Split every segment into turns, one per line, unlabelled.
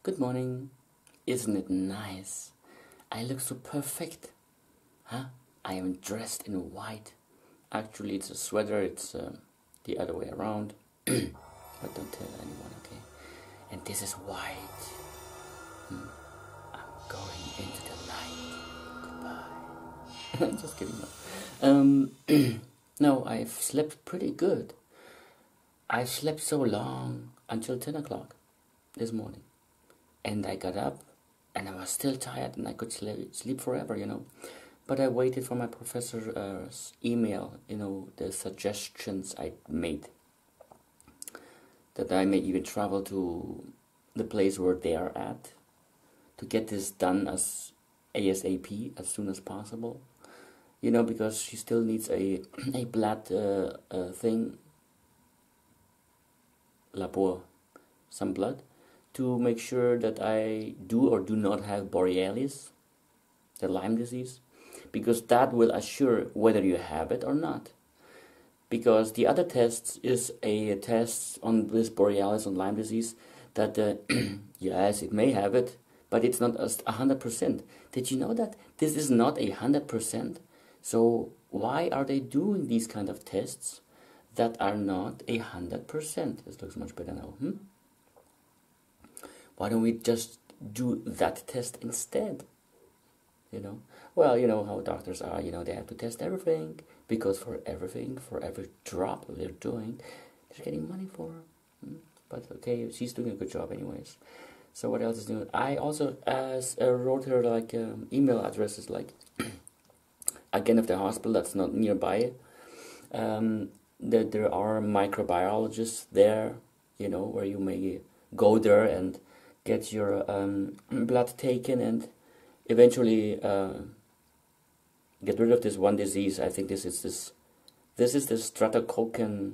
Good morning. Isn't it nice? I look so perfect. Huh? I am dressed in white. Actually, it's a sweater. It's the other way around. But don't tell anyone, okay? And this is white. I'm going into the night. Goodbye. Just kidding. No, I've slept pretty good. I slept so long until 10 o'clock this morning. And I got up and I was still tired and I could sleep forever, you know. But I waited for my professor's email, you know, the suggestions I made. That I may even travel to the place where they are at to get this done as ASAP, as soon as possible. You know, because she still needs a blood thing, labor, some blood, to make sure that I do or do not have Boreliose, the Lyme disease, because that will assure whether you have it or not. Because the other tests is a test on this Boreliose on Lyme disease that, yes, it may have it, but it's not 100%. Did you know that this is not 100%? So why are they doing these kind of tests that are not 100%? This looks much better now. Why don't we just do that test instead? You know? Well, you know how doctors are, you know, they have to test everything, because for everything, for every drop they're doing, they're getting money for. But okay, she's doing a good job anyways. So what else is new? I also wrote her like email addresses, like again, of the hospital that's not nearby. That there are microbiologists there, you know, where you may go there and get your blood taken and eventually get rid of this one disease. I think this is the streptococcus.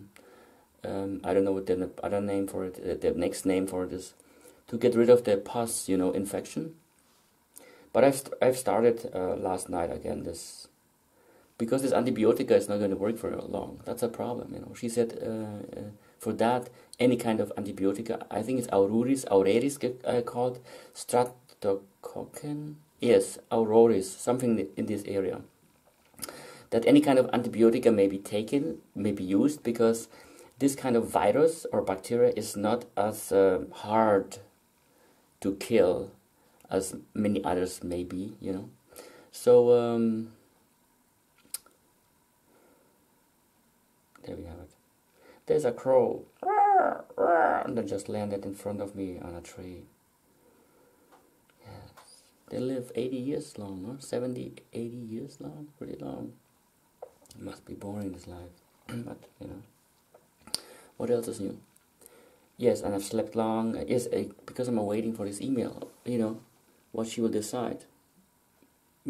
I don't know what the other name for it. The next name for it is to get rid of the pus, you know, infection. But I've started last night again this. Because this antibiotic is not going to work for long. That's a problem, you know. She said for that, any kind of antibiotic, I think it's aurelis called, streptococcus, yes, aurelis, something in this area. That any kind of antibiotic may be taken, may be used, because this kind of virus or bacteria is not as hard to kill as many others may be, you know. So, there we have it. There's a crow. And they just landed in front of me on a tree. Yes. They live 80 years long, no? 70, 80 years long? Pretty long. It must be boring, this life. But, you know. What else is new? Yes, and I've slept long. Yes, because I'm waiting for this email, you know, what she will decide.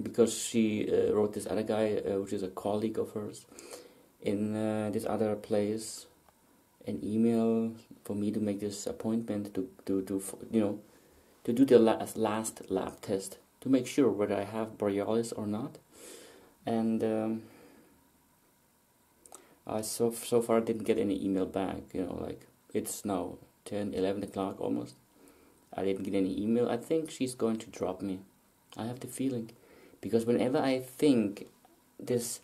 Because she wrote this other guy, which is a colleague of hers, in this other place, an email for me to make this appointment to you know, to do the last lab test to make sure whether I have Boreliose or not. And I so far didn't get any email back, you know, like it's now 10, 11 o'clock almost. I didn't get any email. I think she's going to drop me. I have the feeling, because whenever I think this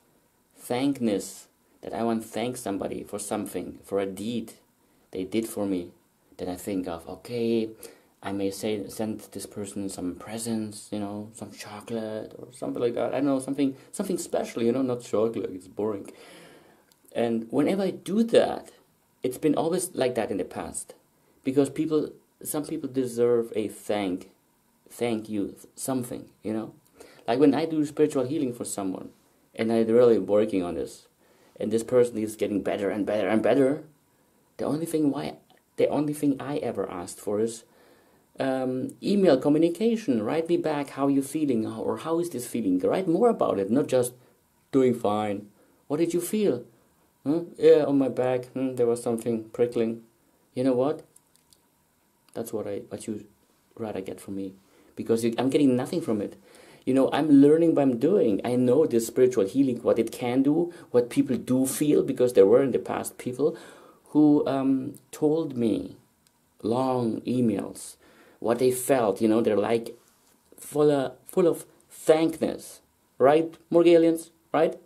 thankness, that I want to thank somebody for something, for a deed they did for me, then I think of, okay, I may send this person some presents, you know, some chocolate or something like that. I don't know, something special, you know, not chocolate, it's boring. And whenever I do that, it's been always like that in the past, because some people deserve a thank you, something, you know. Like when I do spiritual healing for someone, and I'm really working on this, and this person is getting better and better and better, the only thing I ever asked for is email communication. Write me back how you're feeling, or how is this feeling. Write more about it, not just doing fine. What did you feel? Huh? Yeah, on my back, there was something prickling. You know what? That's what you rather get from me, because I'm getting nothing from it. You know, I'm learning what I'm doing. I know this spiritual healing, what it can do, what people do feel, because there were in the past people who told me long emails what they felt, you know, they're like full of thankness, right, Morgellons, right?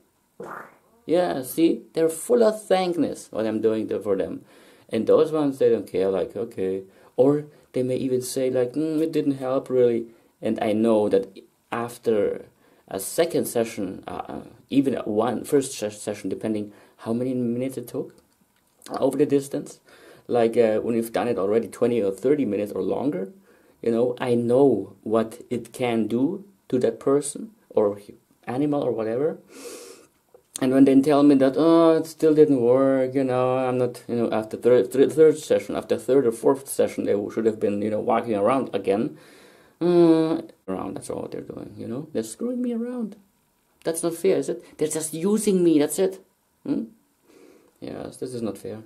Yeah, see, they're full of thankness what I'm doing for them. And those ones, they don't care, like, okay. Or they may even say, like, it didn't help really. And I know that after a second session, even first session, depending how many minutes it took over the distance, like when you've done it already 20 or 30 minutes or longer, you know, I know what it can do to that person or animal or whatever. And when they tell me that, oh, it still didn't work, you know, I'm not, you know, after third session, after third or fourth session, they should have been, you know, walking around again. Around, that's all they're doing, you know, they're screwing me around. That's not fair, is it? They're just using me, that's it. Yes, this is not fair.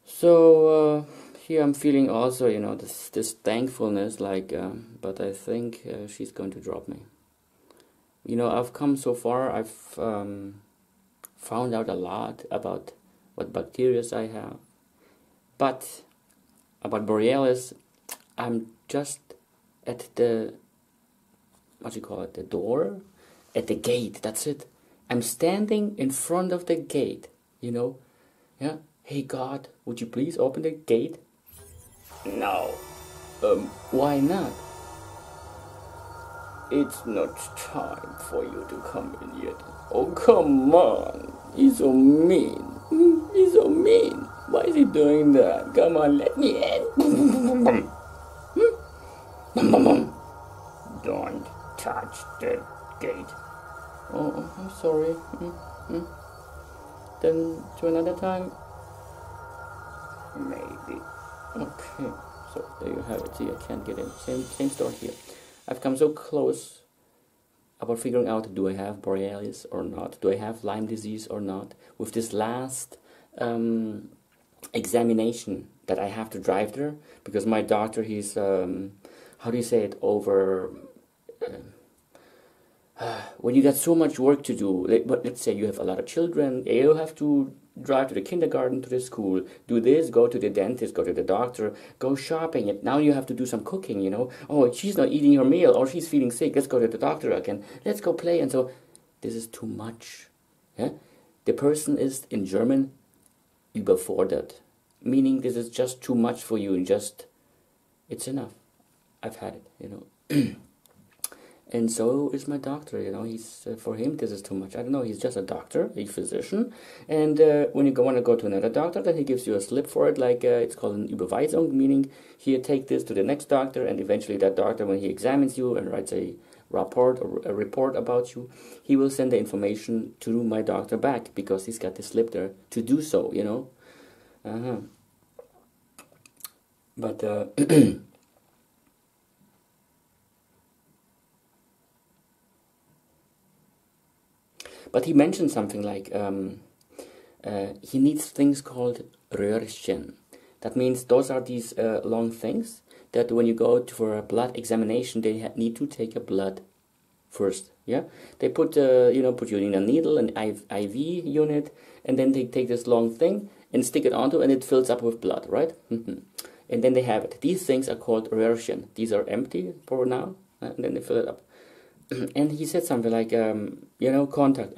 So, here I'm feeling also, you know, this thankfulness, like, but I think she's going to drop me. You know, I've come so far, I've found out a lot about what bacteria I have. But about Boreliose, I'm just at the, what do you call it, the door? At the gate, that's it. I'm standing in front of the gate, you know. Yeah, hey God, would you please open the gate? No. Why not? It's not time for you to come in yet. Oh, come on. He's so mean. He's so mean. Why is he doing that? Come on, let me in. Don't touch the gate. Oh, I'm sorry. Then to another time? Maybe. Okay. So there you have it. See, I can't get in. Same story here. I've come so close about figuring out, do I have Boreliose or not? Do I have Lyme disease or not? With this last examination that I have to drive there, because my doctor, he's, how do you say it, over... when you got so much work to do, let's say you have a lot of children, you have to drive to the kindergarten, to the school, do this, go to the dentist, go to the doctor, go shopping, and now you have to do some cooking, you know. Oh, she's not eating her meal, or she's feeling sick, let's go to the doctor again, let's go play, and so, this is too much. Yeah? The person is, in German, überfordert, meaning this is just too much for you, and just, it's enough. I've had it, you know. And so is my doctor, you know, he's, for him this is too much. I don't know, he's just a doctor, a physician, and when you want to go to another doctor, then he gives you a slip for it, like, it's called an Überweisung, meaning, here, take this to the next doctor, and eventually that doctor, when he examines you and writes a report about you, he will send the information to my doctor back, because he's got this slip there to do so, you know. But, but he mentioned something like, he needs things called Röhrchen. That means those are these long things that when you go for a blood examination, they need to take a blood first. Yeah, they put you know, put you in a needle, an IV unit, and then they take this long thing and stick it onto, and it fills up with blood, right? And then they have it. These things are called Röhrchen. These are empty for now, and then they fill it up. And he said something like, you know, contact